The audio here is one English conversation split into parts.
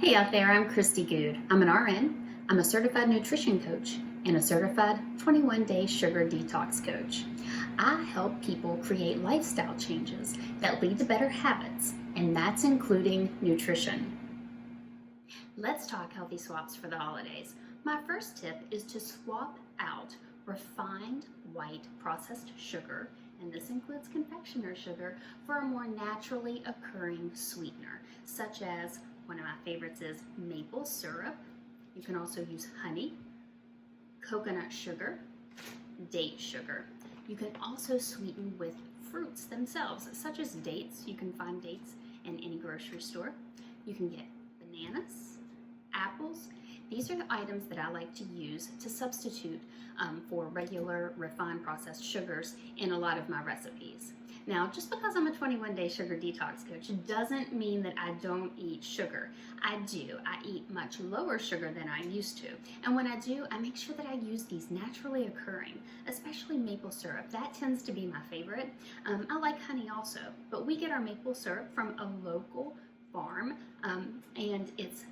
Hey out there, I'm Christy Good. I'm an RN, I'm a certified nutrition coach, and a certified 21-day sugar detox coach. I help people create lifestyle changes that lead to better habits, and that's including nutrition. Let's talk healthy swaps for the holidays. My first tip is to swap out refined white processed sugar, and this includes confectioner sugar, for a more naturally occurring sweetener, such as one of my favorites is maple syrup. You can also use honey, coconut sugar, date sugar. You can also sweeten with fruits themselves, such as dates. You can find dates in any grocery store. You can get bananas, apples. These are the items that I like to use to substitute for regular refined processed sugars in a lot of my recipes. Now, just because I'm a 21-day sugar detox coach doesn't mean that I don't eat sugar. I do. I eat much lower sugar than I used to. And when I do, I make sure that I use these naturally occurring, especially maple syrup. That tends to be my favorite. I like honey also, but we get our maple syrup from a local farm, and it's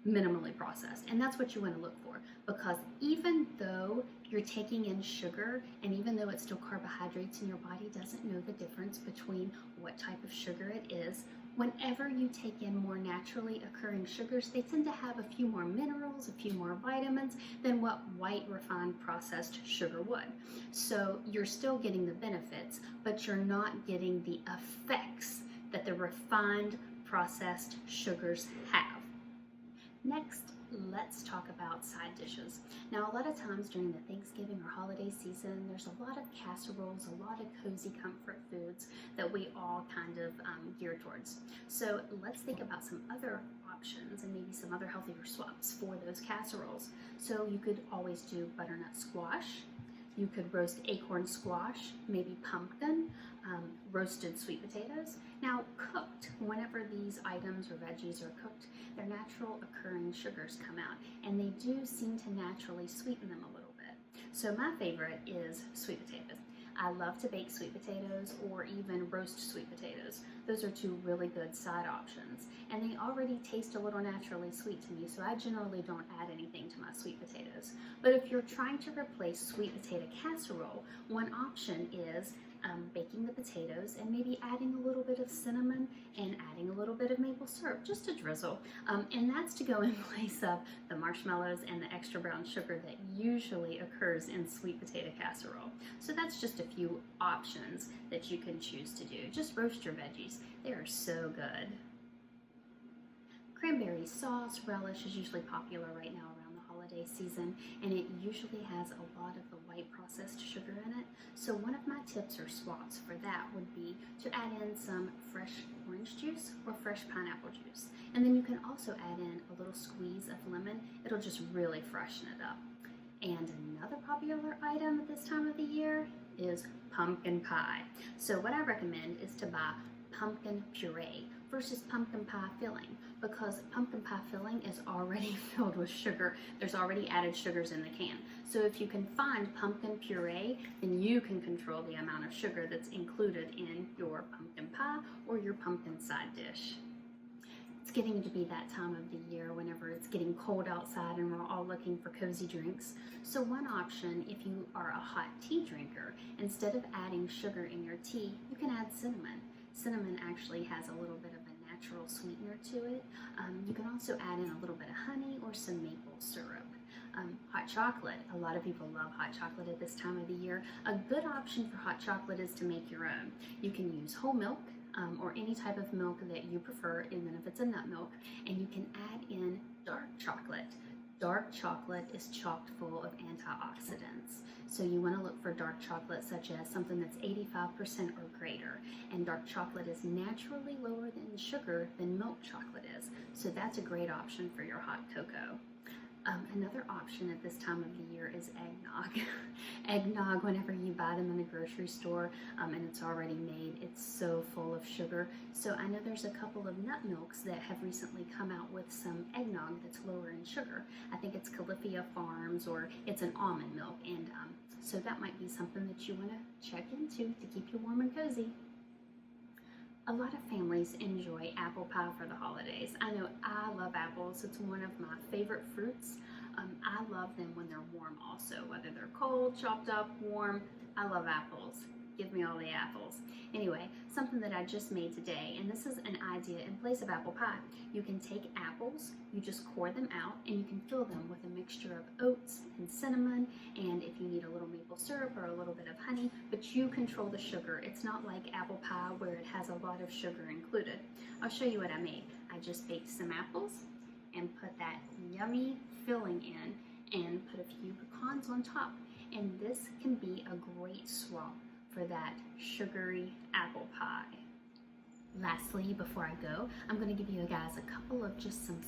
minimally processed, and that's what you want to look for, because even though you're taking in sugar, and even though it's still carbohydrates, and your body doesn't know the difference between what type of sugar it is, whenever you take in more naturally occurring sugars, they tend to have a few more minerals, a few more vitamins than what white refined processed sugar would. So you're still getting the benefits, but you're not getting the effects that the refined processed sugars have. Next, let's talk about side dishes. Now, a lot of times during the Thanksgiving or holiday season, there's a lot of casseroles, a lot of cozy comfort foods that we all kind of gear towards. So let's think about some other options and maybe some other healthier swaps for those casseroles. So you could always do butternut squash. You could roast acorn squash, maybe pumpkin, roasted sweet potatoes. Now, cooked, whenever these items or veggies are cooked, their natural occurring sugars come out, and they do seem to naturally sweeten them a little bit. So my favorite is sweet potatoes. I love to bake sweet potatoes or even roast sweet potatoes. Those are two really good side options, and they already taste a little naturally sweet to me, so I generally don't add anything to my sweet potatoes. But if you're trying to replace sweet potato casserole, one option is baking the potatoes and maybe adding a little bit of cinnamon and adding a little bit of maple syrup, just a drizzle. And that's to go in place of the marshmallows and the extra brown sugar that usually occurs in sweet potato casserole. So that's just a few options that you can choose to do. Just roast your veggies. They are so good. Cranberry sauce, relish is usually popular right now around the holiday season, and it usually has a lot of the white processed sugar in it. So one of my tips or swaps for that would be to add in some fresh orange juice or fresh pineapple juice. And then you can also add in a little squeeze of lemon. It'll just really freshen it up. And another popular item at this time of the year is pumpkin pie. So what I recommend is to buy pumpkin puree versus pumpkin pie filling, because pumpkin pie filling is already filled with sugar. There's already added sugars in the can. So if you can find pumpkin puree, then you can control the amount of sugar that's included in your pumpkin pie or your pumpkin side dish. It's getting to be that time of the year whenever it's getting cold outside and we're all looking for cozy drinks. So one option, if you are a hot tea drinker, instead of adding sugar in your tea, you can add cinnamon. Cinnamon actually has a little bit of a natural sweetener to it. You can also add in a little bit of honey or some maple syrup. Hot chocolate. A lot of people love hot chocolate at this time of the year. A good option for hot chocolate is to make your own. You can use whole milk or any type of milk that you prefer, even if it's a nut milk, and you can add in dark chocolate. Dark chocolate is chock full of antioxidants. So you want to look for dark chocolate such as something that's 85% or greater. And dark chocolate is naturally lower in sugar than milk chocolate is. So that's a great option for your hot cocoa. Another option at this time of the year is eggnog. Eggnog, whenever you buy them in the grocery store and it's already made, it's so full of sugar. So I know there's a couple of nut milks that have recently come out with some eggnog that's lower in sugar. I think it's Califia Farms or it's an almond milk, and so that might be something that you want to check into to keep you warm and cozy. A lot of families enjoy apple pie for the holidays. I know I love love apples. It's one of my favorite fruits. I love them when they're warm also, whether they're cold, chopped up, warm. I love apples. Give me all the apples. Anyway, something that I just made today, and this is an idea in place of apple pie. You can take apples, you just core them out, and you can fill them with a mixture of oats and cinnamon, and if you need a little maple syrup or a little bit of honey, but you control the sugar. It's not like apple pie where it has a lot of sugar included. I'll show you what I made. I just baked some apples and put that yummy filling in and put a few pecans on top. And this can be a great swap for that sugary apple pie. Lastly, before I go, I'm going to give you guys a couple of just some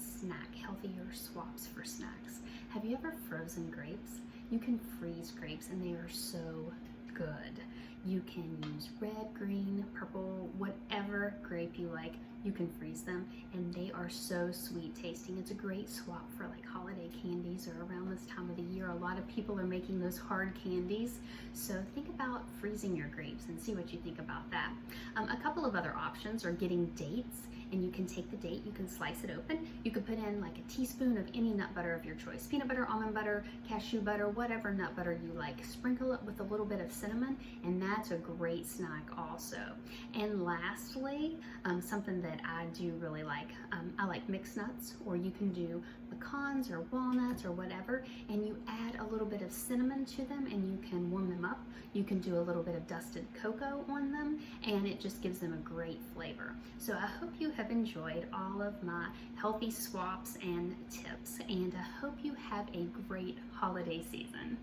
healthier swaps for snacks. Have you ever frozen grapes? You can freeze grapes and they are so good. You can use red, green, purple, whatever grape you like. You can freeze them and they are so sweet tasting. It's a great swap for like holiday candies or around this time of the year. A lot of people are making those hard candies. So think about freezing your grapes and see what you think about that. A couple of other options are getting dates, and you can take the date, you can slice it open. You could put in like a teaspoon of any nut butter of your choice. Peanut butter, almond butter, cashew butter, whatever nut butter you like. Sprinkle it with a little bit of cinnamon and that's a great snack also. And lastly, something that I do really like, I like mixed nuts, or you can do pecans or walnuts or whatever, and you add a little bit of cinnamon to them and you can warm them up. You can do a little bit of dusted cocoa on them and it just gives them a great flavor. So I hope you have enjoyed all of my healthy swaps and tips, and I hope you have a great holiday season.